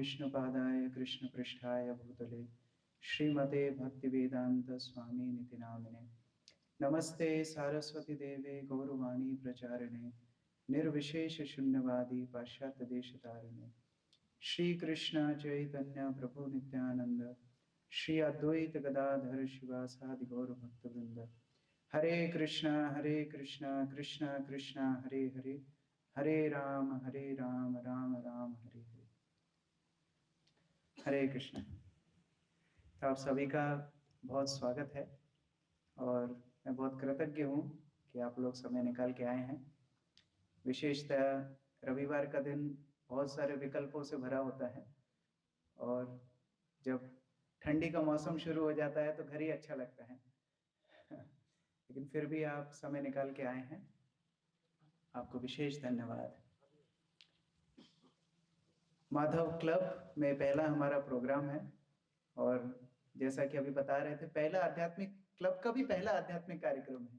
विष्णुपादाय कृष्णपृष्ठाय भूतले श्रीमते भक्तिवेदांत स्वामी निति नामिने नमस्ते सारस्वती देवे गौरवाणी प्रचारिणे निर्विशेष शून्यवादी पाश्चात्य देश तारिणे श्री कृष्ण चैतन्य प्रभु नित्यानंद श्री अद्वैत गदाधर शिवासादि गौर भक्तवृंद हरे कृष्णा कृष्णा कृष्णा हरे हरे हरे राम राम राम हरे हरे। हरे कृष्ण। तो आप सभी का बहुत स्वागत है और मैं बहुत कृतज्ञ हूँ कि आप लोग समय निकाल के आए हैं। विशेषतः रविवार का दिन बहुत सारे विकल्पों से भरा होता है और जब ठंडी का मौसम शुरू हो जाता है तो घर ही अच्छा लगता है लेकिन फिर भी आप समय निकाल के आए हैं, आपको विशेष धन्यवाद। माधव क्लब में पहला हमारा प्रोग्राम है और जैसा कि अभी बता रहे थे पहला आध्यात्मिक क्लब का भी पहला आध्यात्मिक कार्यक्रम है,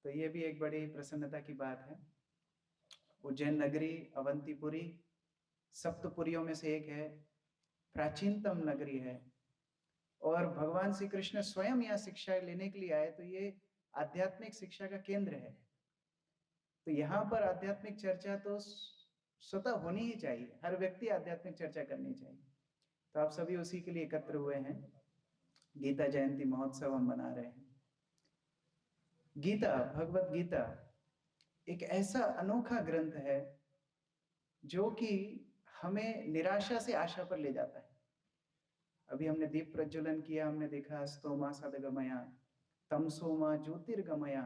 तो ये भी एक बड़ी प्रसन्नता की बात है। उज्जैन नगरी अवंतीपुरी सप्तपुरियों में से एक है, प्राचीनतम नगरी है और भगवान श्री कृष्ण स्वयं यहाँ शिक्षा लेने के लिए आए, तो ये आध्यात्मिक शिक्षा का केंद्र है। तो यहाँ पर आध्यात्मिक चर्चा तो स्वतः होनी ही चाहिए, हर व्यक्ति आध्यात्मिक चर्चा करनी चाहिए। तो आप सभी उसी के लिए एकत्र हुए हैं। गीता जयंती महोत्सव हम मना रहे हैं। गीता, भगवत गीता एक ऐसा अनोखा ग्रंथ है जो कि हमें निराशा से आशा पर ले जाता है। अभी हमने दीप प्रज्वलन किया, हमने देखा स्तोमा सदगमया तमसोमा ज्योतिर्गमया,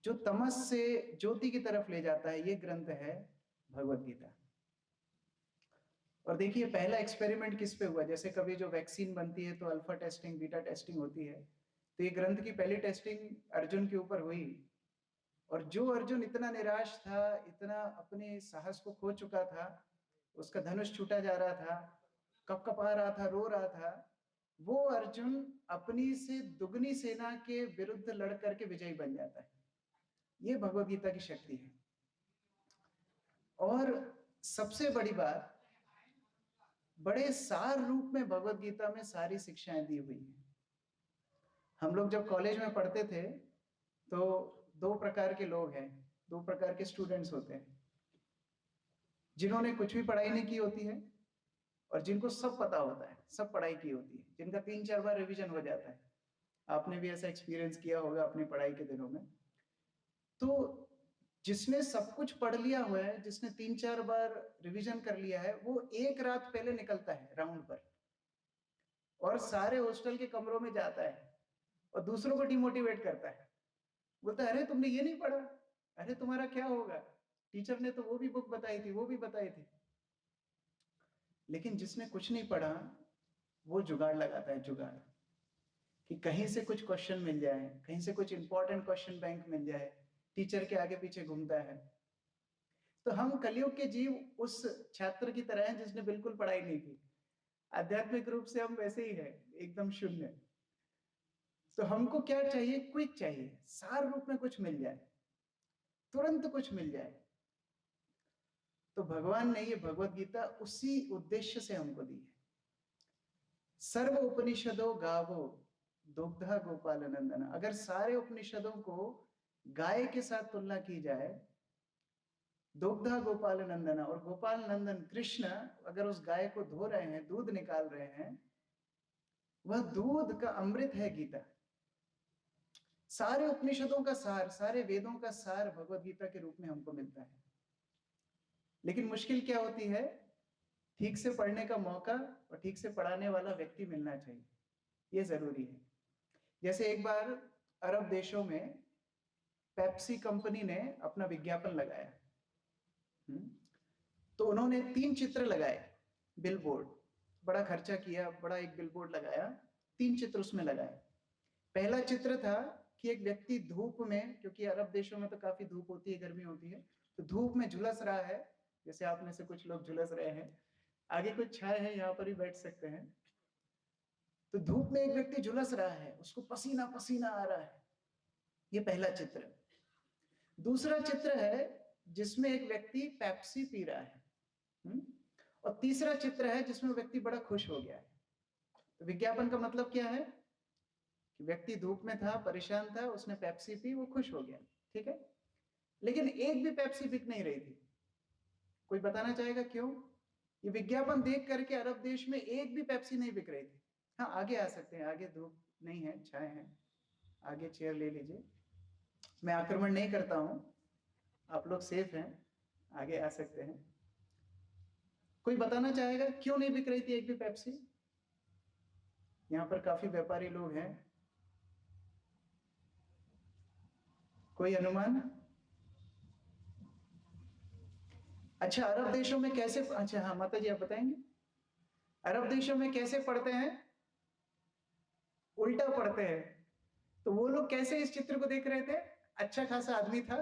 जो तमस से ज्योति की तरफ ले जाता है, ये ग्रंथ है भगवत गीता। और देखिए पहला एक्सपेरिमेंट किस पे हुआ, जैसे कभी जो वैक्सीन बनती है तो अल्फा टेस्टिंग बीटा टेस्टिंग होती है, तो ये ग्रंथ की पहली टेस्टिंग अर्जुन के ऊपर हुई और जो अर्जुन इतना निराश था, इतना अपने साहस को खो चुका था, उसका धनुष छूटा जा रहा था, कपकपा रहा था, रो रहा था, वो अर्जुन अपनी से दुगनी सेना के विरुद्ध लड़ करके विजयी बन जाता है। ये भगवत गीता की शक्ति है। और सबसे बड़ी बात, बड़े सार रूप में भगवत गीता में सारी शिक्षाएं दी हुई हैं। हम लोग जब कॉलेज में पढ़ते थे तो दो प्रकार के लोग हैं, दो प्रकार के स्टूडेंट्स होते हैं, जिन्होंने कुछ भी पढ़ाई नहीं की होती है और जिनको सब पता होता है, सब पढ़ाई की होती है, जिनका 3-4 बार रिवीजन हो जाता है। आपने भी ऐसा एक्सपीरियंस किया होगा अपनी पढ़ाई के दिनों में। तो जिसने सब कुछ पढ़ लिया हुआ है, जिसने 3-4 बार रिवीजन कर लिया है, वो एक रात पहले निकलता है राउंड पर और सारे हॉस्टल के कमरों में जाता है और दूसरों को डिमोटिवेट करता है। बोलता है अरे तुमने ये नहीं पढ़ा, अरे तुम्हारा क्या होगा, टीचर ने तो वो भी बुक बताई थी, वो भी बताई थी। लेकिन जिसने कुछ नहीं पढ़ा वो जुगाड़ लगाता है, जुगाड़, कि कहीं से कुछ क्वेश्चन मिल जाए, कहीं से कुछ इंपॉर्टेंट क्वेश्चन बैंक मिल जाए, टीचर के आगे पीछे घूमता है। तो हम कलयुग के जीव उस छात्र की तरह हैं जिसने बिल्कुल पढ़ाई नहीं की। आध्यात्मिक रूप से हम वैसे ही है, एकदम शून्य। तो हमको क्या चाहिए, क्विक चाहिए, सार रूप में कुछ मिल जाए, तुरंत कुछ मिल जाए। तो भगवान ने ये भगवत गीता उसी उद्देश्य से हमको दी है। सर्व उपनिषदों गावो दुग्धा गोपाल नंदन। अगर सारे उपनिषदों को गाय के साथ तुलना की जाए, दुग्धा गोपाल नंदन, और गोपाल नंदन कृष्ण अगर उस गाय को धो रहे हैं, दूध निकाल रहे हैं, वह दूध का अमृत है गीता। सारे उपनिषदों का सार, सारे वेदों का सार भगवत गीता के रूप में हमको मिलता है। लेकिन मुश्किल क्या होती है, ठीक से पढ़ने का मौका और ठीक से पढ़ाने वाला व्यक्ति मिलना चाहिए, ये जरूरी है। जैसे एक बार अरब देशों में पेप्सी कंपनी ने अपना विज्ञापन लगाया, तो उन्होंने 3 चित्र लगाए, बिलबोर्ड, बड़ा खर्चा किया, बड़ा एक बिलबोर्ड लगाया, 3 चित्र उसमें लगाए। पहला चित्र था कि एक व्यक्ति धूप में, क्योंकि अरब देशों में तो काफी धूप होती है, गर्मी होती है, तो धूप में झुलस रहा है, जैसे आप में से कुछ लोग झुलस रहे हैं, आगे कुछ छाए है, यहाँ पर भी बैठ सकते हैं। तो धूप में एक व्यक्ति झुलस रहा है, उसको पसीना पसीना आ रहा है, ये पहला चित्र। दूसरा चित्र है जिसमें एक व्यक्ति पेप्सी पी रहा है और तीसरा चित्र है जिसमें व्यक्ति बड़ा खुश हो गया है। तो विज्ञापन का मतलब क्या है कि व्यक्ति धूप में था, परेशान था, उसने पेप्सी पी, वो खुश हो गया, ठीक है। लेकिन एक भी पेप्सी बिक नहीं रही थी। कोई बताना चाहेगा क्यों? ये विज्ञापन देख करके अरब देश में एक भी पेप्सी नहीं बिक रही थी। हाँ, आगे आ सकते हैं, आगे धूप नहीं है, छाए हैं, आगे चेयर ले लीजिए। मैं आक्रमण नहीं करता हूं, आप लोग सेफ हैं, आगे आ सकते हैं। कोई बताना चाहेगा क्यों नहीं बिक रही थी एक भी पेप्सी? यहाँ पर काफी व्यापारी लोग हैं, कोई अनुमान? अच्छा, अरब देशों में कैसे, अच्छा हाँ माता जी आप बताएंगे, अरब देशों में कैसे पढ़ते हैं? उल्टा पढ़ते हैं। तो वो लोग कैसे इस चित्र को देख रहे थे? अच्छा खासा आदमी था,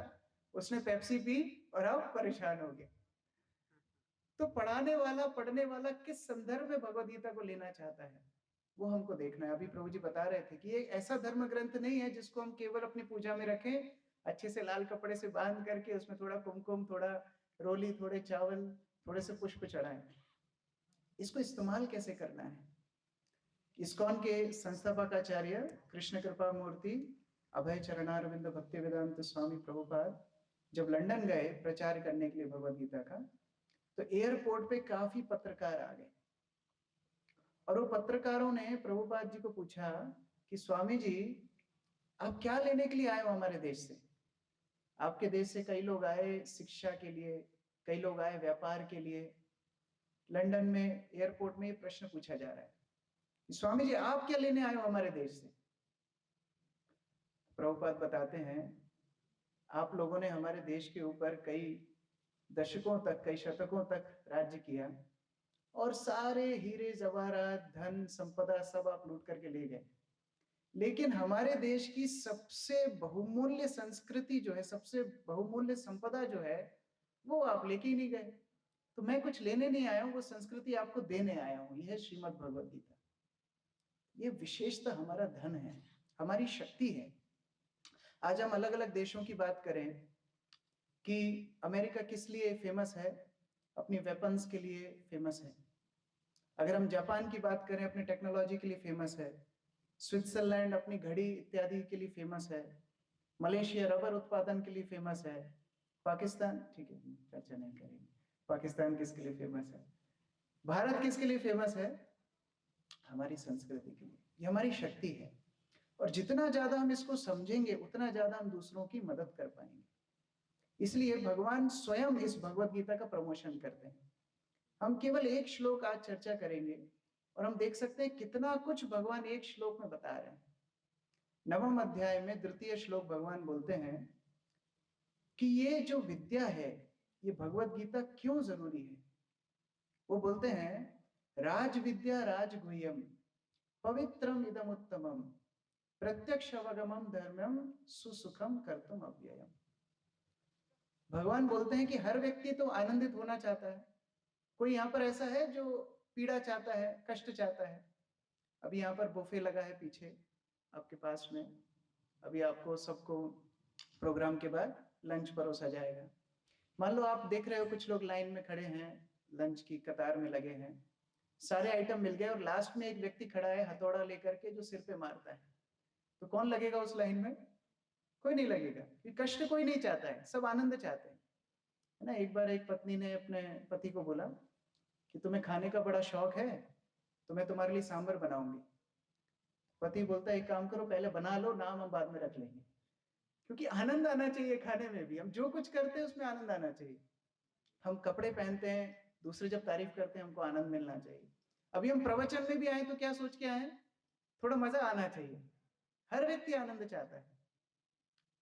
उसने पेप्सी पी और अब परेशान हो गया। तो पढ़ाने वाला, पढ़ने वाला किस संदर्भ में भगवत गीता को लेना चाहता है, वो हमको देखना है। अभी प्रभु जी बता रहे थे कि ये ऐसा धर्म ग्रंथ नहीं है जिसको हम केवल अपनी पूजा में रखें, अच्छे से लाल कपड़े से बांध करके उसमें थोड़ा कुमकुम, थोड़ा रोली, थोड़े चावल, थोड़े से पुष्प चढ़ाएं। इसको इस्तेमाल कैसे करना है? इस्कॉन के संस्थापकाचार्य कृष्ण कृपा मूर्ति अभय चरणारविंद भक्ति वेदांत स्वामी प्रभुपाद जब लंदन गए प्रचार करने के लिए भगवद गीता का, तो एयरपोर्ट पे काफी पत्रकार आ गए और वो पत्रकारों ने प्रभुपाद जी को पूछा कि स्वामी जी आप क्या लेने के लिए आए हो हमारे देश से? आपके देश से कई लोग आए शिक्षा के लिए, कई लोग आए व्यापार के लिए। लंदन में एयरपोर्ट में ये प्रश्न पूछा जा रहा है, स्वामी जी आप क्या लेने आए हो हमारे देश से? प्रभुपाद बताते हैं आप लोगों ने हमारे देश के ऊपर कई दशकों तक, कई शतकों तक राज्य किया और सारे हीरे जवाहरात, धन संपदा सब आप लूट करके ले गए, लेकिन हमारे देश की सबसे बहुमूल्य संस्कृति जो है, सबसे बहुमूल्य संपदा जो है, वो आप लेके ही नहीं गए। तो मैं कुछ लेने नहीं आया हूं, वो संस्कृति आपको देने आया हूं। यह है श्रीमद् भगवद गीता। ये विशेषता हमारा धन है, हमारी शक्ति है। आज हम अलग अलग देशों की बात करें कि अमेरिका किस लिए फेमस है? अपनी वेपन्स के लिए फेमस है। अगर हम जापान की बात करें, अपनी टेक्नोलॉजी के लिए फेमस है। स्विट्जरलैंड अपनी घड़ी इत्यादि के लिए फेमस है। मलेशिया रबर उत्पादन के लिए फेमस है। पाकिस्तान, ठीक है चर्चा नहीं करेंगे, पाकिस्तान किसके लिए फेमस है? भारत किसके लिए फेमस है? हमारी संस्कृति के लिए। ये हमारी शक्ति है और जितना ज्यादा हम इसको समझेंगे उतना ज्यादा हम दूसरों की मदद कर पाएंगे। इसलिए भगवान स्वयं इस भगवत गीता का प्रमोशन करते हैं। हम केवल एक श्लोक आज चर्चा करेंगे और हम देख सकते हैं कितना कुछ भगवान एक श्लोक में बता रहे हैं। 9वें अध्याय में द्वितीय श्लोक भगवान बोलते हैं कि ये जो विद्या है, ये भगवत गीता क्यों जरूरी है। वो बोलते हैं राज विद्या राजगुह्यम पवित्रम इदम उत्तमम प्रत्यक्ष अवगमम धर्मम सुसुखम कर्तुम अव्ययम। भगवान बोलते हैं कि हर व्यक्ति तो आनंदित होना चाहता है। कोई यहाँ पर ऐसा है जो पीड़ा चाहता है, कष्ट चाहता है? अभी यहाँ पर बुफे लगा है पीछे आपके पास में, अभी आपको सबको प्रोग्राम के बाद लंच परोसा जाएगा। मान लो आप देख रहे हो कुछ लोग लाइन में खड़े हैं, लंच की कतार में लगे हैं, सारे आइटम मिल गए और लास्ट में एक व्यक्ति खड़ा है हथौड़ा लेकर के जो सिर पे मारता है, तो कौन लगेगा उस लाइन में? कोई नहीं लगेगा। कष्ट कोई नहीं चाहता है, सब आनंद चाहते हैं, है ना। एक बार एक पत्नी ने अपने पति को बोला कि तुम्हें खाने का बड़ा शौक है तो मैं तुम्हारे लिए सांभर बनाऊंगी। पति बोलता है एक काम करो पहले बना लो, नाम हम बाद में रख लेंगे। क्योंकि आनंद आना चाहिए खाने में भी, हम जो कुछ करते हैं उसमें आनंद आना चाहिए। हम कपड़े पहनते हैं, दूसरे जब तारीफ करते हैं हमको आनंद मिलना चाहिए। अभी हम प्रवचन में भी आए तो क्या सोच के आए? थोड़ा मजा आना चाहिए। हर व्यक्ति आनंद चाहता है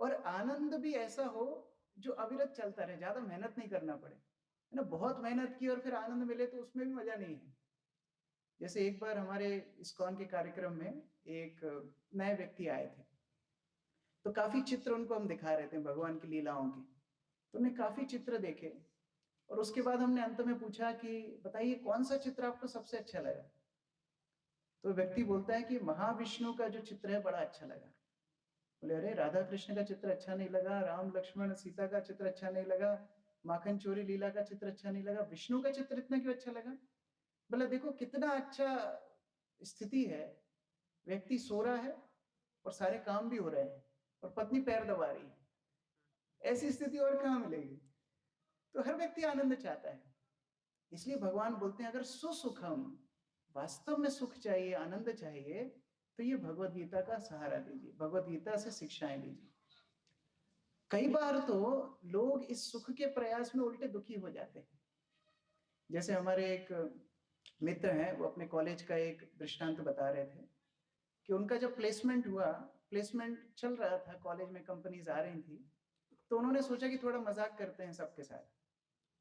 और आनंद भी ऐसा हो जो अविरत चलता रहे, ज्यादा मेहनत नहीं करना पड़े, है ना। बहुत मेहनत की और फिर आनंद मिले तो उसमें भी मजा नहीं है। जैसे एक बार हमारे इस्कॉन के कार्यक्रम में एक नए व्यक्ति आए थे, तो काफी चित्र उनको हम दिखा रहे थे भगवान की लीलाओं के, तो उन्हें काफी चित्र देखे और उसके बाद हमने अंत में पूछा कि बताइए कौन सा चित्र आपको सबसे अच्छा लगा? तो व्यक्ति बोलता है कि महाविष्णु का जो चित्र है बड़ा अच्छा लगा। बोले अरे राधा कृष्ण का चित्र अच्छा नहीं लगा, राम लक्ष्मण सीता का चित्र अच्छा नहीं लगा, माखन चोरी लीला का चित्र अच्छा नहीं लगा, विष्णु का चित्र इतना क्यों अच्छा लगा? बोला देखो कितना अच्छा स्थिति है, व्यक्ति सो रहा है और सारे काम भी हो रहे हैं और पत्नी पैर दबा रही है, ऐसी स्थिति और कहाँ मिलेगी? तो हर व्यक्ति आनंद चाहता है। इसलिए भगवान बोलते हैं अगर सुसुखम, वास्तव में सुख चाहिए, आनंद चाहिए, तो ये भगवत गीता का सहारा लीजिए, भगवत गीता से शिक्षाएं लीजिए। कई बार तो लोग इस सुख के प्रयास में उल्टे दुखी हो जाते हैं। जैसे हमारे एक मित्र हैं, वो अपने कॉलेज का एक दृष्टांत बता रहे थे कि उनका जब प्लेसमेंट हुआ, प्लेसमेंट चल रहा था, कॉलेज में कंपनीज आ रही थी, तो उन्होंने सोचा कि थोड़ा मजाक करते हैं सबके साथ।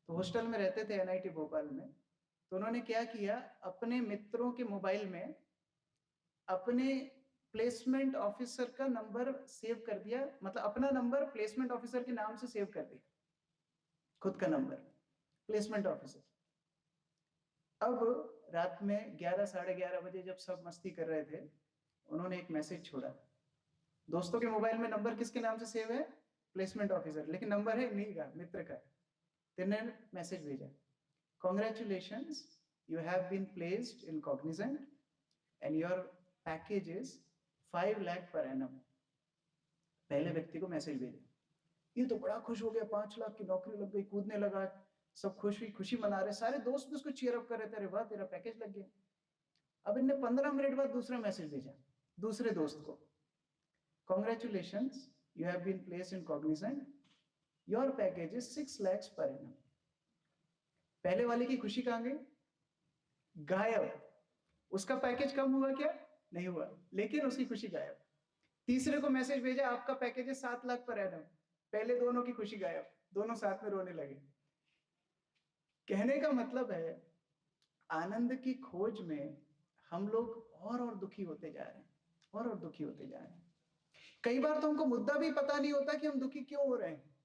तो हॉस्टल में रहते थे एनआईटी भोपाल में, तो उन्होंने क्या किया, अपने मित्रों के मोबाइल में अपने प्लेसमेंट ऑफिसर का नंबर सेव कर दिया, मतलब अपना नंबर प्लेसमेंट ऑफिसर के नाम से सेव कर दिया, खुद का नंबर प्लेसमेंट ऑफिसर। अब रात में 11 साढ़े 11 बजे जब सब मस्ती कर रहे थे, उन्होंने एक मैसेज छोड़ा, दोस्तों के मोबाइल में नंबर किसके नाम से सेव है? प्लेसमेंट ऑफिसर, लेकिन नंबर है इन्हीं का, मित्र का। तिन्ने मैसेज भेजा, congratulations, you have been placed in Cognizant and your package is 5 lakh per annum. पहले व्यक्ति को मैसेज भेजा, ये तो बड़ा खुश हो गया, 5 लाख की नौकरी लग गई, कूदने लगा, सब खुशी मना रहे, सारे दोस्त भी उसको चीयर अप कर रहे थे, अरे वाह तेरा पैकेज लग गया। अब इनने 15 मिनट बाद दूसरा मैसेज भेजा दूसरे दोस्त को, congratulations, you have been placed in Cognizant, your package is 6 lakh per annum. पहले वाले की खुशी कहां गई? गायब। उसका पैकेज कम हुआ क्या? नहीं हुआ, लेकिन उसकी खुशी गायब। तीसरे को मैसेज भेजा, आपका पैकेज है 7 लाख पर एनम। पहले दोनों की खुशी गायब, दोनों साथ में रोने लगे। कहने का मतलब है, आनंद की खोज में हम लोग और दुखी होते जा रहे हैं, और दुखी होते जा रहे हैं। कई बार तो हमको मुद्दा भी पता नहीं होता कि हम दुखी क्यों हो रहे हैं।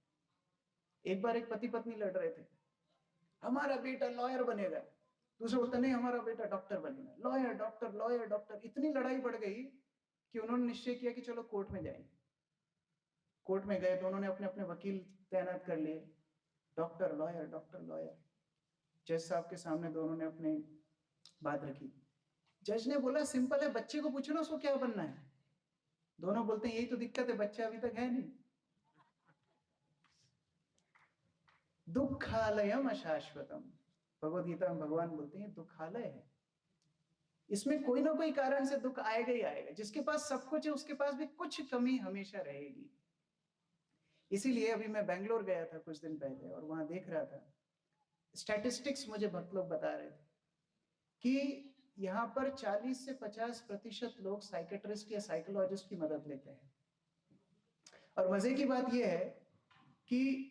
एक बार एक पति पत्नी लड़ रहे थे, हमारा बेटा लॉयर बनेगा, दूसरा बोलता नहीं हमारा बेटा डॉक्टर बनेगा, लॉयर डॉक्टर लॉयर डॉक्टर। इतनी लड़ाई बढ़ गई कि उन्होंने निश्चय किया कि चलो कोर्ट में जाएंगे। कोर्ट में गए, दोनों ने अपने अपने वकील तैनात कर लिए, डॉक्टर लॉयर डॉक्टर लॉयर। जज साहब के सामने दोनों ने अपनी बात रखी। जज ने बोला सिंपल है, बच्चे को पूछो ना उसको क्या बनना है। दोनों बोलते हैं यही तो दिक्कत है, बच्चा अभी तक है नहीं। दुखालयम अशाश्वतम, भगवद गीता में भगवान बोलते हैं दुखालय है, इसमें कोई ना कोई कारण से दुख आएगा ही आएगा। जिसके पास सब कुछ है उसके पास भी कुछ कमी हमेशा रहेगी। इसीलिए अभी मैं बेंगलोर गया था कुछ दिन पहले, और वहां देख रहा था स्टैटिस्टिक्स, मुझे बहुत लोग बता रहे थे कि यहाँ पर 40 से 50% लोग साइकेट्रिस्ट या साइकोलॉजिस्ट की मदद लेते हैं। और मजे की बात यह है कि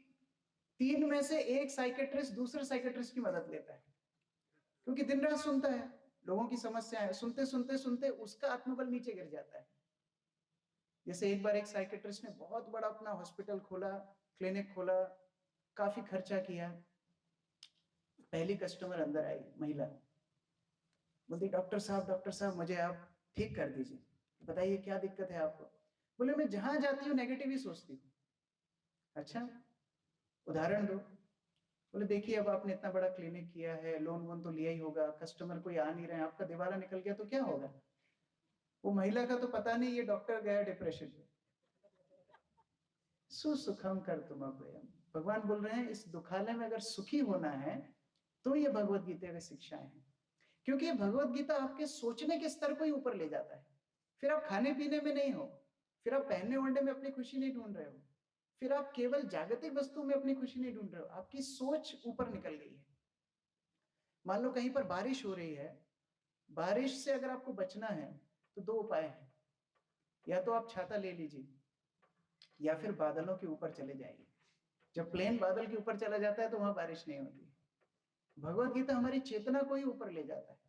3 में से 1 साइकेट्रिस्ट दूसरे साइकेट्रिस्ट की मदद लेता है, क्योंकि दिन रात सुनता है लोगों की समस्याएं, सुनते सुनते सुनते उसका आत्मबल नीचे गिर जाता है। जैसे एक बार एक साइकेट्रिस्ट ने बहुत बड़ा अपना हॉस्पिटल खोला, क्लिनिक खोला, काफी खर्चा किया। पहली कस्टमर अंदर आई, महिला, बोलती डॉक्टर साहब मुझे आप ठीक कर दीजिए, बताइए क्या दिक्कत है आपको। बोले मैं जहां जाती हूँ नेगेटिव ही सोचती हूँ। अच्छा, उदाहरण दो। बोले देखिए अब आपने इतना बड़ा क्लिनिक किया है, लोन वोन तो लिया ही होगा, कस्टमर कोई आ नहीं रहे, आपका दिवाला निकल गया तो क्या होगा। वो महिला का तो पता नहीं, ये डॉक्टर गया डिप्रेशन में। सुसुखम कर तुम अभयम, भगवान बोल रहे हैं इस दुखालय में अगर सुखी होना है तो ये भगवत गीता की शिक्षाएं हैं। क्योंकि ये भगवत गीता आपके सोचने के स्तर को ही ऊपर ले जाता है। फिर आप खाने पीने में नहीं हो, फिर आप पहनने ओढ़ने में अपनी खुशी नहीं ढूंढ रहे हो, फिर आप केवल जागतिक वस्तु में अपनी खुशी नहीं ढूंढ रहे हो, आपकी सोच ऊपर निकल गई है। मान लो कहीं पर बारिश हो रही है, बारिश से अगर आपको बचना है तो 2 उपाय हैं, या तो आप छाता ले लीजिए या फिर बादलों के ऊपर चले जाइए। जब प्लेन बादल के ऊपर चला जाता है तो वहां बारिश नहीं होती। भगवत गीता हमारी चेतना को ही ऊपर ले जाता है।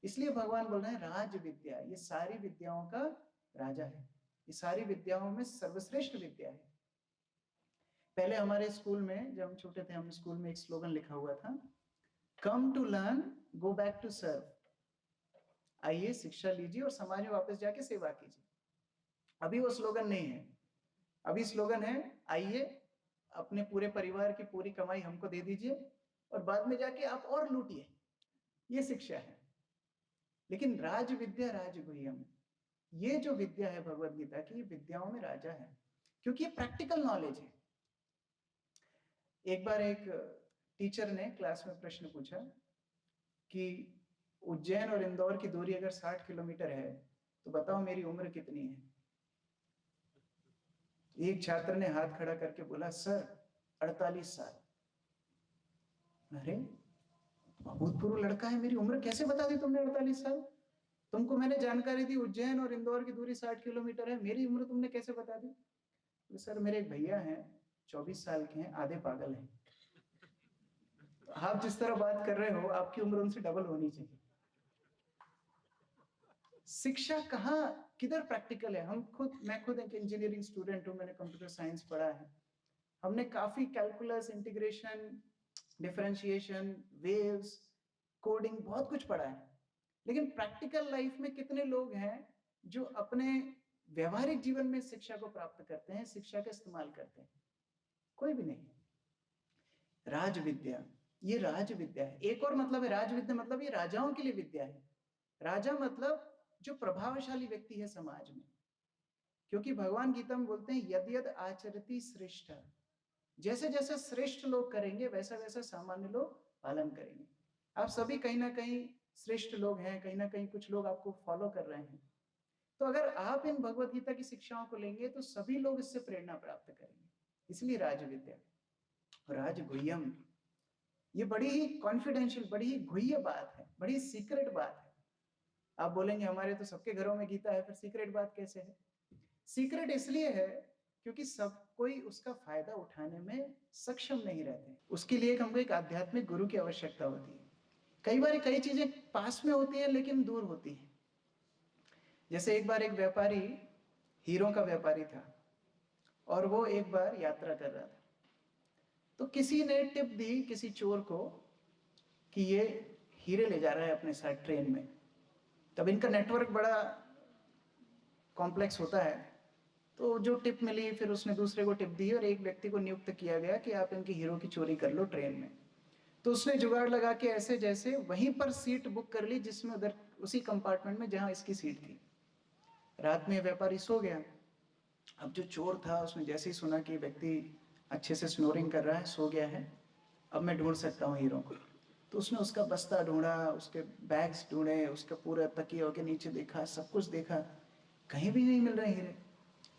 इसलिए भगवान बोल रहे हैं राज विद्या, ये सारी विद्याओं का राजा है, ये सारी विद्याओं में सर्वश्रेष्ठ विद्या है। पहले हमारे स्कूल में जब हम छोटे थे, हम स्कूल में एक स्लोगन लिखा हुआ था, come to learn go back to serve. आइए शिक्षा लीजिए और समाज में वापस जाके सेवा कीजिए। अभी वो स्लोगन नहीं है, अभी स्लोगन है आइए अपने पूरे परिवार की पूरी कमाई हमको दे दीजिए और बाद में जाके आप और लूटिए, ये शिक्षा है। लेकिन राज विद्या राज गुह्यम, ये जो विद्या है भगवत गीता की, विद्याओं में राजा है, क्योंकि ये प्रैक्टिकल नॉलेज है। एक बार एक टीचर ने क्लास में प्रश्न पूछा कि उज्जैन और इंदौर की दूरी अगर 60 किलोमीटर है तो बताओ मेरी उम्र कितनी है। एक छात्र ने हाथ खड़ा करके बोला, सर 48 साल। अरे अभूतपूर्व लड़का है, मेरी उम्र कैसे बता दी तुमने 48 साल? तुमको मैंने जानकारी दी उज्जैन और इंदौर की दूरी 60 किलोमीटर है, मेरी उम्र तुमने कैसे बता दी? तो सर मेरे एक भैया हैं 24 साल के हैं, आधे पागल हैं। आप जिस तरह बात कर रहे हो आपकी उम्र उनसे डबल होनी चाहिए। शिक्षा कहाँ किधर प्रैक्टिकल है? मैं खुद एक इंजीनियरिंग स्टूडेंट हूँ, मैंने कंप्यूटर साइंस पढ़ा है। हमने काफी calculus, integration, differentiation, waves, coding, बहुत कुछ पढ़ा है। लेकिन प्रैक्टिकल लाइफ में कितने लोग हैं जो अपने व्यवहारिक जीवन में शिक्षा को प्राप्त करते हैं, शिक्षा का इस्तेमाल करते हैं? कोई भी नहीं। राज विद्या, ये राज विद्या है। एक और मतलब है राज विद्या, मतलब ये राजाओं के लिए विद्या है। राजा मतलब जो प्रभावशाली व्यक्ति है समाज में, क्योंकि भगवान गीता में बोलते हैं यद यद आचरति श्रेष्ठ, जैसे जैसे श्रेष्ठ लोग करेंगे वैसा वैसा सामान्य लोग पालन करेंगे। आप सभी कहीं ना कहीं श्रेष्ठ लोग हैं, कहीं ना कहीं कुछ लोग आपको फॉलो कर रहे हैं। तो अगर आप इन भगवत गीता की शिक्षाओं को लेंगे तो सभी लोग इससे प्रेरणा प्राप्त करेंगे। इसलिए राज विद्या, राज गुह्यम, ये बड़ी ही कॉन्फिडेंशियल, बड़ी ही गुह्य बात है, बड़ी सीक्रेट बात है। आप बोलेंगे हमारे तो सबके घरों में गीता है, फिर सीक्रेट बात कैसे है? सीक्रेट इसलिए है क्योंकि सब कोई उसका फायदा उठाने में सक्षम नहीं रहते। उसके लिए हमको एक आध्यात्मिक गुरु की आवश्यकता होती है। कई बार कई चीजें पास में होती हैं लेकिन दूर होती हैं। जैसे एक बार एक व्यापारी, हीरों का व्यापारी था, और वो एक बार यात्रा कर रहा था, तो किसी ने टिप दी किसी चोर को कि ये हीरे ले जा रहा है अपने साथ ट्रेन में। तब इनका नेटवर्क बड़ा कॉम्प्लेक्स होता है, तो जो टिप मिली फिर उसने दूसरे को टिप दी और एक व्यक्ति को नियुक्त किया गया कि आप इनके हीरो की चोरी कर लो ट्रेन में। तो उसने जुगाड़ लगा के ऐसे जैसे वहीं पर सीट बुक कर ली जिसमें उधर उसी कंपार्टमेंट में जहां इसकी सीट थी। रात में व्यापारी सो गया। अब जो चोर था उसने जैसे ही सुना कि व्यक्ति अच्छे से स्नोरिंग कर रहा है, सो गया है, अब मैं ढूंढ सकता हूँ हीरो को, तो उसने उसका बस्ता ढूंढा, उसके बैग्स ढूंढे, उसका पूरा तकिया के नीचे देखा, सब कुछ देखा, कहीं भी नहीं मिल रहे हीरे।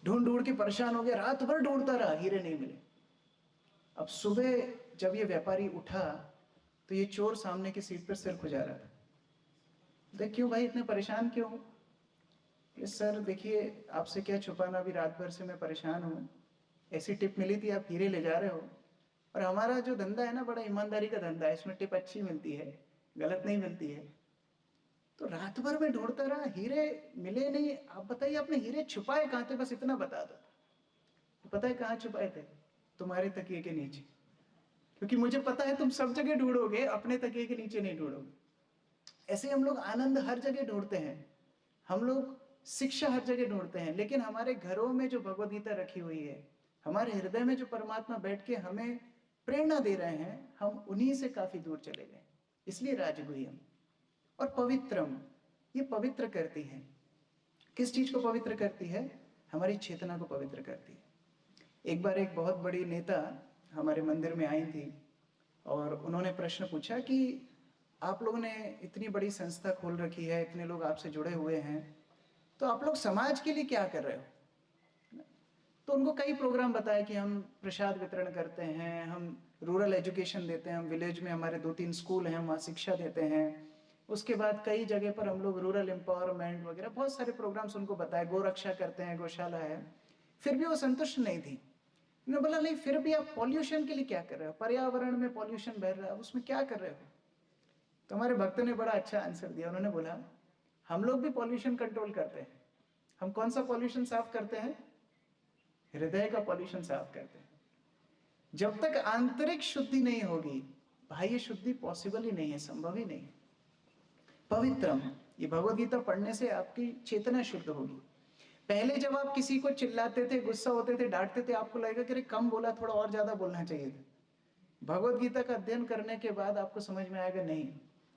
ढूंढ ढूंढ के परेशान हो गया, रात भर ढूंढता रहा, हीरे नहीं मिले। अब सुबह जब ये व्यापारी उठा तो ये चोर सामने की सीट पर सिर खुजा रहा था। देख क्यों भाई इतने परेशान क्यों? ये सर देखिए आपसे क्या छुपाना, अभी रात भर से मैं परेशान हूँ, ऐसी टिप मिली थी, आप हीरे ले जा रहे हो, और हमारा जो धंधा है ना बड़ा ईमानदारी का धंधा है, इसमें टिप अच्छी मिलती है, गलत नहीं मिलती है। तो रात भर में ढूंढता रहा, हीरे मिले नहीं। आप बताइए आपने हीरे छुपाए कहाँ थे, बस इतना बता दो। पता है कहाँ छुपाए थे? तुम्हारे तकिए के नीचे, क्योंकि मुझे पता है तुम सब जगह ढूंढोगे, अपने तकिए के नीचे नहीं ढूंढोगे। ऐसे हम लोग आनंद हर जगह ढूंढते हैं, हम लोग शिक्षा हर जगह ढूंढते हैं, लेकिन हमारे घरों में जो भगवद गीता रखी हुई है, हमारे हृदय में जो परमात्मा बैठ के हमें प्रेरणा दे रहे हैं, हम उन्हीं से काफी दूर चले गए। इसलिए राजगुह्यम और पवित्रम, ये पवित्र करती है। किस चीज को पवित्र करती है? हमारी चेतना को पवित्र करती है। एक बार एक बहुत बड़ी नेता हमारे मंदिर में आई थी और उन्होंने प्रश्न पूछा कि आप लोगों ने इतनी बड़ी संस्था खोल रखी है, इतने लोग आपसे जुड़े हुए हैं, तो आप लोग समाज के लिए क्या कर रहे हो? तो उनको कई प्रोग्राम बताए कि हम प्रसाद वितरण करते हैं, हम रूरल एजुकेशन देते हैं, हम विलेज में हमारे 2-3 स्कूल हैं, वहाँ शिक्षा देते हैं। उसके बाद कई जगह पर हम लोग रूरल एम्पावरमेंट वगैरह बहुत सारे प्रोग्राम्स उनको बताए, गोरक्षा करते हैं, गौशाला है। फिर भी वो संतुष्ट नहीं थी। उन्होंने बोला नहीं फिर भी आप पॉल्यूशन के लिए क्या कर रहे हो? पर्यावरण में पॉल्यूशन बढ़ रहा है, उसमें क्या कर रहे हो? तो हमारे भक्त ने बड़ा अच्छा आंसर दिया। उन्होंने बोला हम लोग भी पॉल्यूशन कंट्रोल करते हैं। हम कौन सा पॉल्यूशन साफ करते हैं? हृदय का पॉल्यूशन साफ करते हैं। जब तक आंतरिक शुद्धि नहीं होगी, बाह्य शुद्धि पॉसिबल ही नहीं है, संभव ही नहीं है। पवित्रम, ये भगवद गीता पढ़ने से आपकी चेतना शुद्ध होगी। पहले जब आप किसी को चिल्लाते थे, गुस्सा होते थे, डांटते थे, आपको लगेगा कि अरे कम बोला, थोड़ा और ज्यादा बोलना चाहिए था। भगवत गीता का अध्ययन करने के बाद आपको समझ में आएगा नहीं,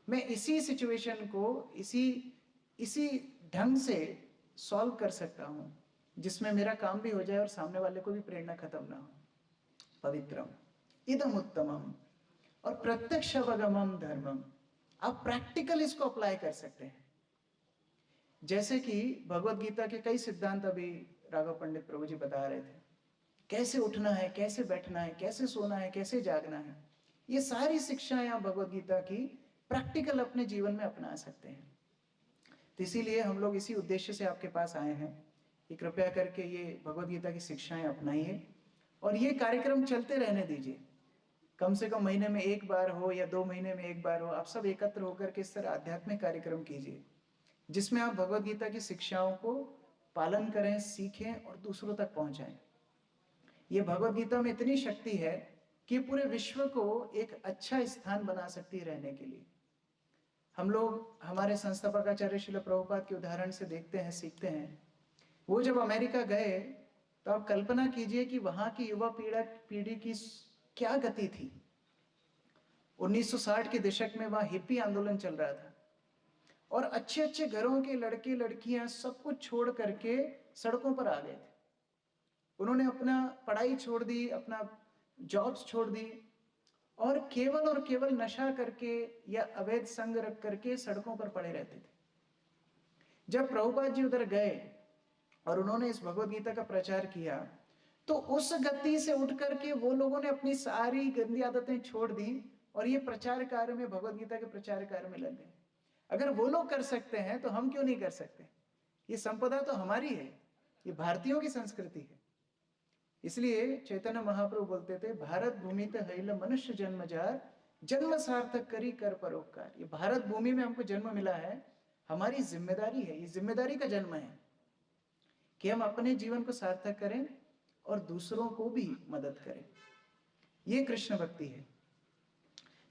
मैं इसी सिचुएशन को इसी ढंग से सॉल्व कर सकता हूं जिसमें मेरा काम भी हो जाए और सामने वाले को भी प्रेरणा खत्म ना हो। पवित्रम इदम उत्तमम और प्रत्यक्षावगमम धर्मम, आप प्रैक्टिकल इसको अप्लाई कर सकते हैं। जैसे कि भगवत गीता के कई सिद्धांत अभी राघव पंडित प्रभु जी बता रहे थे, कैसे उठना है, कैसे बैठना है, कैसे सोना है, कैसे जागना है, ये सारी शिक्षाएं आप भगवत गीता की प्रैक्टिकल अपने जीवन में अपना सकते हैं। तो इसीलिए हम लोग इसी उद्देश्य से आपके पास आए हैं कि कृपया करके ये भगवत गीता की शिक्षाएं अपनाइए और ये कार्यक्रम चलते रहने दीजिए। कम से कम महीने में एक बार हो या 2 महीने में एक बार हो, आप सब एकत्र होकर के इस तरह आध्यात्मिक कार्यक्रम कीजिए जिसमें आप भगवत गीता की शिक्षाओं को पालन करें, सीखें और दूसरों तक पहुंचाएं। ये भगवत गीता में इतनी शक्ति है कि पूरे विश्व को एक अच्छा स्थान बना सकती है रहने के लिए। हम लोग हमारे संस्थापक आचार्य श्रील प्रभुपाद के उदाहरण से देखते हैं, सीखते हैं। वो जब अमेरिका गए तो आप कल्पना कीजिए कि वहां की युवा पीढ़ी की क्या गति थी। 1960 के दशक में वहां हिप्पी आंदोलन चल रहा था और अच्छे अच्छे घरों के लड़के लड़कियां सब कुछ छोड़ करके सड़कों पर आ गए थे। उन्होंने अपना पढ़ाई छोड़ दी, अपना जॉब्स छोड़ दी और केवल नशा करके या अवैध संग रख करके सड़कों पर पड़े रहते थे। जब प्रभुपाद जी उधर गए और उन्होंने इस भगवत गीता का प्रचार किया तो उस गति से उठ करके वो लोगों ने अपनी सारी गंदी आदतें छोड़ दी और ये प्रचार कार्य में, भगवत गीता के प्रचार कार्य में लग गए। अगर वो लोग कर सकते हैं तो हम क्यों नहीं कर सकते? ये संपदा तो हमारी है, ये भारतीयों की संस्कृति है। इसलिए चैतन्य महाप्रभु बोलते थे, भारत भूमि ते हैल मनुष्य जन्मजार, जन्म सार्थक करी कर परोपकार। ये भारत भूमि में हमको जन्म मिला है, हमारी जिम्मेदारी है, ये जिम्मेदारी का जन्म है कि हम अपने जीवन को सार्थक करें और दूसरों को भी मदद करें। ये कृष्ण भक्ति है।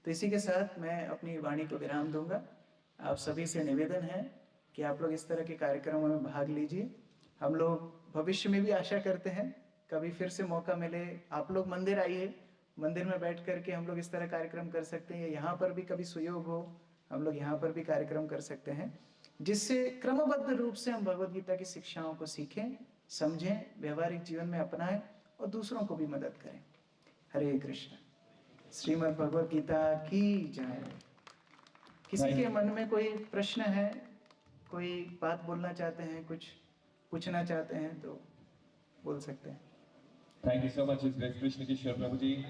तो इसी के साथ मैं अपनी वाणी को विराम दूंगा। आप सभी से निवेदन है कि आप लोग इस तरह के कार्यक्रमों में भाग लीजिए। हम लोग भविष्य में भी आशा करते हैं कभी फिर से मौका मिले, आप लोग मंदिर आइए, मंदिर में बैठ करके हम लोग इस तरह कार्यक्रम कर सकते हैं। यहाँ पर भी कभी सुयोग हो, हम लोग यहाँ पर भी कार्यक्रम कर सकते हैं, जिससे क्रमबद्ध रूप से हम भगवत गीता की शिक्षाओं को सीखें, समझें, व्यवहारिक जीवन में अपनाएं और दूसरों को भी मदद करें। हरे कृष्ण। श्रीमद् भगवत गीता की जय। किसी के मन में कोई प्रश्न है, कोई बात बोलना चाहते हैं, कुछ पूछना चाहते हैं तो बोल सकते हैं। Thank you so much, His Grace Krishna Kishore Prabhuji.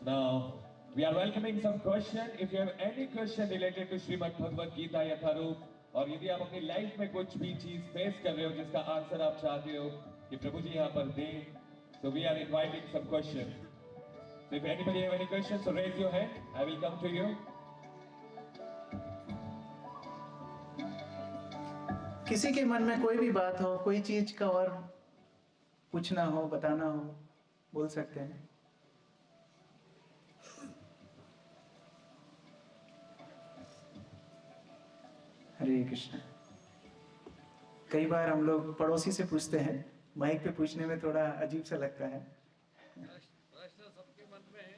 Now, we are welcoming some question. If you have any question related to Srimad Bhagavad Gita यथारूप, और यदि आप अपनी लाइफ में कुछ भी चीज फेस कर रहे हो जिसका आंसर आप चाहते हो कि प्रभु जी यहाँ पर दें, so we are inviting some question. So if anybody have any questions, so raise your hand. I will come to you. किसी के मन में कोई भी बात हो, कोई चीज का और पूछना हो, बताना हो, बोल सकते हैं। हरे कृष्ण। कई बार हम लोग पड़ोसी से पूछते हैं, माइक पे पूछने में थोड़ा अजीब सा लगता है। प्रश्न सबके मन में है,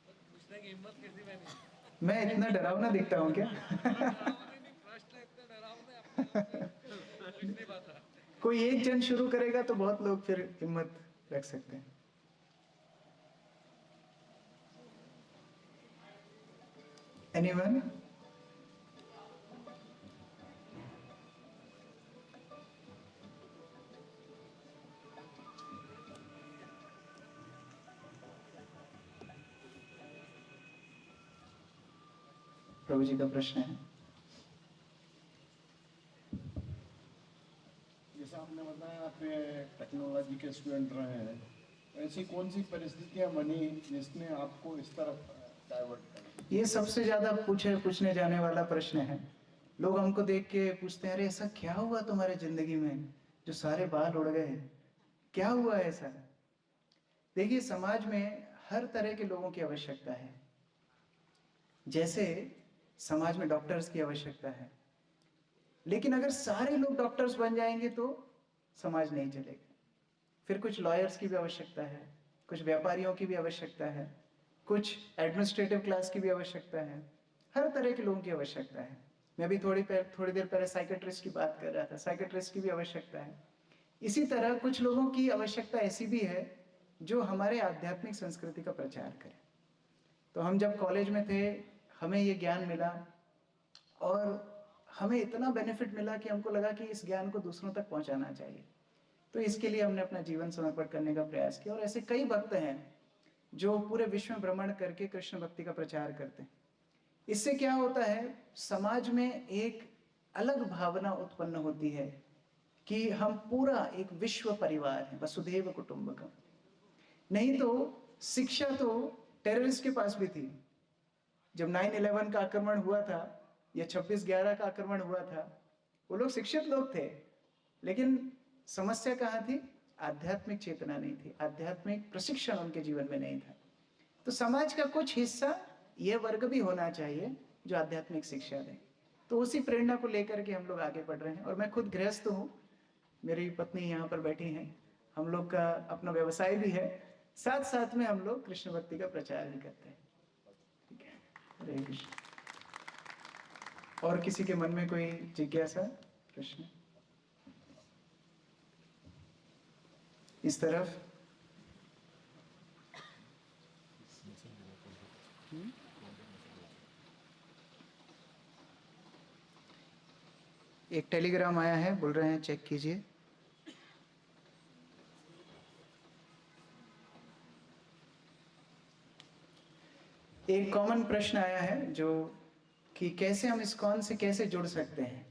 पूछने की हिम्मत किसी में नहीं। मैं इतना डरावना दिखता हूँ क्या? प्रश्न इतने डरावने अपने पूछ नहीं पाता। कोई एक जन शुरू करेगा तो बहुत लोग फिर हिम्मत रख सकते हैं। Anyone? प्रभु जी का प्रश्न है। जैसा आपने बताया आप टेक्नोलॉजी के स्टूडेंट रहे हैं, ऐसी कौन सी परिस्थितियां बनी जिसने आपको इस तरफ डाइवर्ट करा? ये सबसे ज्यादा पूछने जाने वाला प्रश्न है। लोग हमको देख के पूछते हैं, अरे ऐसा क्या हुआ तुम्हारे जिंदगी में जो सारे बाल उड़ गए, क्या हुआ ऐसा? देखिए, समाज में हर तरह के लोगों की आवश्यकता है। जैसे समाज में डॉक्टर्स की आवश्यकता है, लेकिन अगर सारे लोग डॉक्टर्स बन जाएंगे तो समाज नहीं चलेगा। फिर कुछ लॉयर्स की भी आवश्यकता है, कुछ व्यापारियों की भी आवश्यकता है, कुछ एडमिनिस्ट्रेटिव क्लास की भी आवश्यकता है, हर तरह के लोगों की आवश्यकता है। मैं भी थोड़ी देर पहले साइकेट्रिस्ट की बात कर रहा था, साइकेट्रिस्ट की भी आवश्यकता है। इसी तरह कुछ लोगों की आवश्यकता ऐसी भी है जो हमारे आध्यात्मिक संस्कृति का प्रचार करें। तो हम जब कॉलेज में थे हमें ये ज्ञान मिला और हमें इतना बेनिफिट मिला कि हमको लगा कि इस ज्ञान को दूसरों तक पहुंचाना चाहिए। तो इसके लिए हमने अपना जीवन समर्पण करने का प्रयास किया और ऐसे कई भक्त हैं जो पूरे विश्व में भ्रमण करके कृष्ण भक्ति का प्रचार करते हैं। इससे क्या होता है, समाज में एक अलग भावना उत्पन्न होती है कि हम पूरा एक विश्व परिवार है, वसुधैव कुटुंबकम। नहीं तो शिक्षा तो टेररिस्ट के पास भी थी। जब 9/11 का आक्रमण हुआ था या 26/11 का आक्रमण हुआ था, वो लोग शिक्षित लोग थे, लेकिन समस्या कहाँ थी? आध्यात्मिक चेतना नहीं थी, आध्यात्मिक प्रशिक्षण उनके जीवन में नहीं था। तो समाज का कुछ हिस्सा यह वर्ग भी होना चाहिए जो आध्यात्मिक शिक्षा दे। तो उसी प्रेरणा को लेकर के हम लोग आगे बढ़ रहे हैं। और मैं खुद गृहस्थ हूँ, मेरी पत्नी यहाँ पर बैठी हैं, हम लोग का अपना व्यवसाय भी है, साथ साथ में हम लोग कृष्ण भक्ति का प्रचार भी करते हैं। ठीक है, हरे कृष्ण। और किसी के मन में कोई जिज्ञासा? प्रश्न इस तरफ? एक टेलीग्राम आया है, बोल रहे हैं चेक कीजिए। एक कॉमन प्रश्न आया है जो कि कैसे हम इस्कॉन से कैसे जुड़ सकते हैं,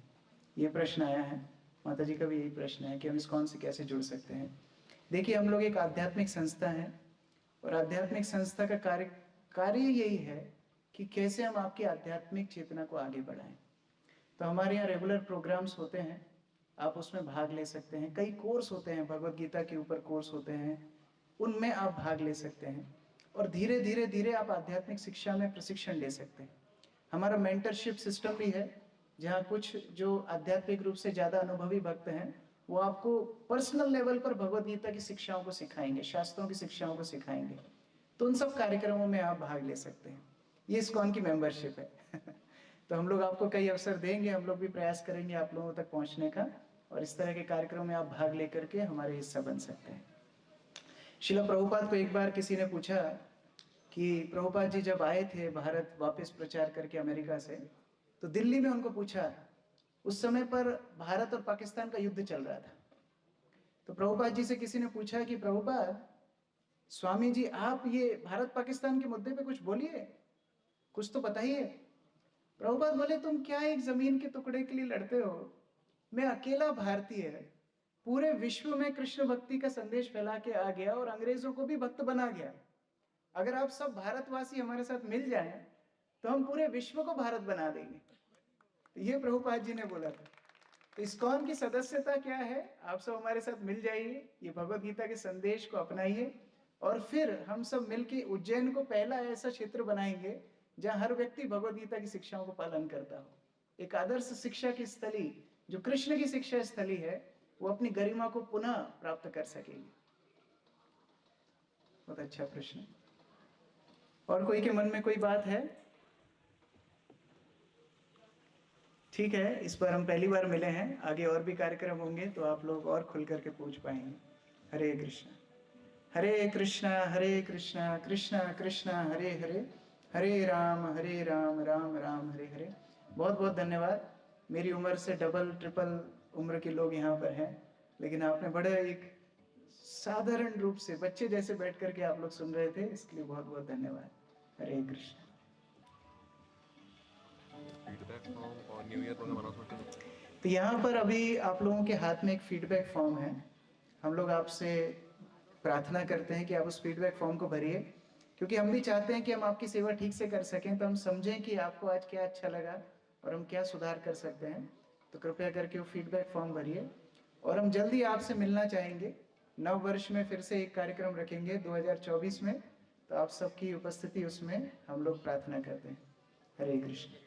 ये प्रश्न आया है। माता जी का भी यही प्रश्न है कि हम इस्कॉन से कैसे जुड़ सकते हैं। देखिए, हम लोग एक आध्यात्मिक संस्था है और आध्यात्मिक संस्था का कार्य यही है कि कैसे हम आपकी आध्यात्मिक चेतना को आगे बढ़ाएं। तो हमारे यहाँ रेगुलर प्रोग्राम्स होते हैं, आप उसमें भाग ले सकते हैं। कई कोर्स होते हैं, भगवत गीता के ऊपर कोर्स होते हैं, उनमें आप भाग ले सकते हैं और धीरे धीरे धीरे आप आध्यात्मिक शिक्षा में प्रशिक्षण ले सकते हैं। हमारा मेंटरशिप सिस्टम भी है, जहाँ कुछ जो आध्यात्मिक रूप से ज़्यादा अनुभवी भक्त हैं वो आपको पर्सनल लेवल पर भगवत गीता की शिक्षाओं को सिखाएंगे, शास्त्रों की शिक्षाओं को सिखाएंगे। तो उन सब कार्यक्रमों में आप भाग ले सकते हैं। ये इस्कॉन की मेंबरशिप है। तो हम लोग आपको कई अवसर देंगे, हम लोग भी प्रयास करेंगे आप लोगों तक पहुंचने का, और इस तरह के कार्यक्रम में आप भाग लेकर के हमारे हिस्सा बन सकते हैं। श्रील प्रभुपाद को एक बार किसी ने पूछा कि प्रभुपाद जी जब आए थे भारत वापस प्रचार करके अमेरिका से, तो दिल्ली में उनको पूछा, उस समय पर भारत और पाकिस्तान का युद्ध चल रहा था। तो प्रभुपाद जी से किसी ने पूछा कि प्रभुपाद, स्वामी जी आप ये भारत पाकिस्तान के मुद्दे पे कुछ बोलिए, कुछ तो बताइए। प्रभुपाद बोले, तुम क्या एक जमीन के टुकड़े के लिए लड़ते हो? मैं अकेला भारतीय पूरे विश्व में कृष्ण भक्ति का संदेश फैला के आ गया और अंग्रेजों को भी भक्त बना गया। अगर आप सब भारतवासी हमारे साथ मिल जाएं तो हम पूरे विश्व को भारत बना देंगे। तो ये प्रभुपाद जी ने बोला था। तो इस्कॉन की सदस्यता क्या है? आप सब हमारे साथ मिल जाइए, ये भगवत गीता के संदेश को अपनाइए और फिर हम सब मिलके उज्जैन को पहला ऐसा क्षेत्र बनाएंगे जहां हर व्यक्ति भगवत गीता की शिक्षाओं को पालन करता हो। एक आदर्श शिक्षा की स्थली जो कृष्ण की शिक्षा स्थली है, वो अपनी गरिमा को पुनः प्राप्त कर सकेगी। बहुत अच्छा प्रश्न। और कोई के मन में कोई बात है? ठीक है, इस बार हम पहली बार मिले हैं, आगे और भी कार्यक्रम होंगे तो आप लोग और खुल करके पूछ पाएंगे। हरे कृष्णा हरे कृष्णा कृष्णा कृष्णा हरे हरे, हरे राम राम राम हरे हरे। बहुत बहुत धन्यवाद। मेरी उम्र से डबल ट्रिपल उम्र के लोग यहाँ पर हैं, लेकिन आपने बड़े एक साधारण रूप से बच्चे जैसे बैठ करके आप लोग सुन रहे थे, इसके लिए बहुत बहुत धन्यवाद। हरे कृष्ण। फीडबैक फॉर्म और न्यू ईयर प्रोग्राम अनाउंसमेंट। तो यहाँ पर अभी आप लोगों के हाथ में एक फीडबैक फॉर्म है। हम लोग आपसे प्रार्थना करते हैं कि आप उस फीडबैक फॉर्म को भरिए, क्योंकि हम भी चाहते हैं कि हम आपकी सेवा ठीक से कर सकें। तो हम समझें कि आपको आज क्या अच्छा लगा और हम क्या सुधार कर सकते हैं। तो कृपया करके वो फीडबैक फॉर्म भरिए और हम जल्दी आपसे मिलना चाहेंगे। नव वर्ष में फिर से एक कार्यक्रम रखेंगे 2024 में, तो आप सबकी उपस्थिति उसमें हम लोग प्रार्थना करते हैं। हरे कृष्ण।